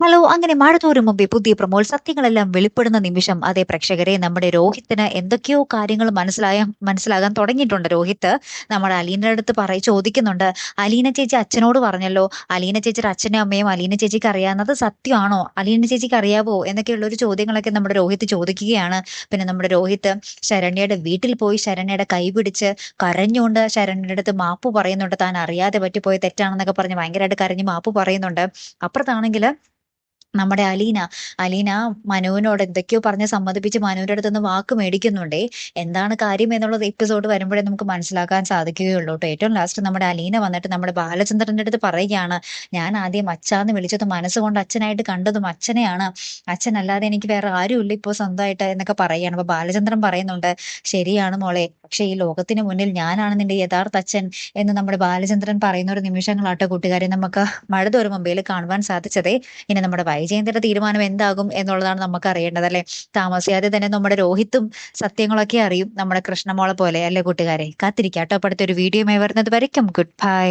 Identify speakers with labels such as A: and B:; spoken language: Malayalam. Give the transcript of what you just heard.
A: ഹലോ! അങ്ങനെ മഴ തോരും മുമ്പേ പുതിയ പ്രമോൾ സത്യങ്ങളെല്ലാം വെളിപ്പെടുന്ന നിമിഷം. അതെ പ്രേക്ഷകരെ, നമ്മുടെ രോഹിത്തിന് എന്തൊക്കെയോ കാര്യങ്ങൾ മനസ്സിലാകാൻ തുടങ്ങിയിട്ടുണ്ട്. രോഹിത്ത് നമ്മുടെ അലീനയുടെ അടുത്ത് ചോദിക്കുന്നുണ്ട്. അലീന ചേച്ചി അച്ഛനോട് പറഞ്ഞല്ലോ. അലീന ചേച്ചിയുടെ അച്ഛനും അമ്മയും അലീന ചേച്ചിക്ക് അറിയാവുന്നത് സത്യമാണോ? അലീന ചേച്ചിക്ക് അറിയാവോ? എന്നൊക്കെയുള്ള ഒരു ചോദ്യങ്ങളൊക്കെ നമ്മുടെ രോഹിത്ത് ചോദിക്കുകയാണ്. പിന്നെ നമ്മുടെ രോഹിത്ത് ശരണ്യയുടെ വീട്ടിൽ പോയി ശരണ്യയുടെ കൈ പിടിച്ച് കരഞ്ഞുകൊണ്ട് ശരണ്യയുടെ അടുത്ത് മാപ്പ് പറയുന്നുണ്ട്. താൻ അറിയാതെ പറ്റിപ്പോയ തെറ്റാണെന്നൊക്കെ പറഞ്ഞ് ഭയങ്കരമായിട്ട് കരഞ്ഞ് മാപ്പ് പറയുന്നുണ്ട്. അപ്പുറത്താണെങ്കില് നമ്മുടെ അലീന മനുവിനോട് എന്തൊക്കെയോ പറഞ്ഞ് സമ്മതിപ്പിച്ച് മനുവിന്റെ അടുത്തുനിന്ന് വാക്ക് മേടിക്കുന്നുണ്ടേ. എന്താണ് കാര്യം എന്നുള്ളത് എപ്പിസോഡ് വരുമ്പോഴേ നമുക്ക് മനസ്സിലാക്കാൻ സാധിക്കുകയുള്ളൂ ട്ടോ. ഏറ്റവും ലാസ്റ്റ് നമ്മുടെ അലീന വന്നിട്ട് നമ്മുടെ ബാലചന്ദ്രന്റെ അടുത്ത് പറയുകയാണ്, ഞാൻ ആദ്യം അച്ഛാന്ന് വിളിച്ചത് മനസ്സുകൊണ്ട് അച്ഛനായിട്ട് കണ്ടതും അച്ഛനെയാണ്. അച്ഛനല്ലാതെ എനിക്ക് വേറെ ആരുമില്ല ഇപ്പൊ സ്വന്തമായിട്ട് എന്നൊക്കെ പറയുകയാണ്. അപ്പൊ ബാലചന്ദ്രൻ പറയുന്നുണ്ട്, ശരിയാണ് മോളെ, പക്ഷെ ഈ ലോകത്തിന് മുന്നിൽ ഞാനാണ് നിന്റെ യഥാർത്ഥ അച്ഛൻ എന്ന് നമ്മുടെ ബാലചന്ദ്രൻ പറയുന്ന ഒരു നിമിഷങ്ങളാട്ടോ കൂട്ടുകാരെ നമുക്ക് മഴ തോരും മുമ്പേൽ കാണുവാൻ സാധിച്ചതേ. ഇനി നമ്മുടെ വൈജയന്തിയുടെ തീരുമാനം എന്താകും എന്നുള്ളതാണ് നമുക്ക് അറിയേണ്ടത് അല്ലെ. താമസിയാതെ തന്നെ നമ്മുടെ രോഹിത്തും സത്യങ്ങളൊക്കെ അറിയും, നമ്മുടെ കൃഷ്ണമോളെ പോലെ അല്ലെ കൂട്ടുകാരെ. കാത്തിരിക്കാട്ടോ. അപ്പൊ അടുത്തൊരു വീഡിയോയുമായി വരുന്നത് വരയ്ക്കും ഗുഡ് ബൈ.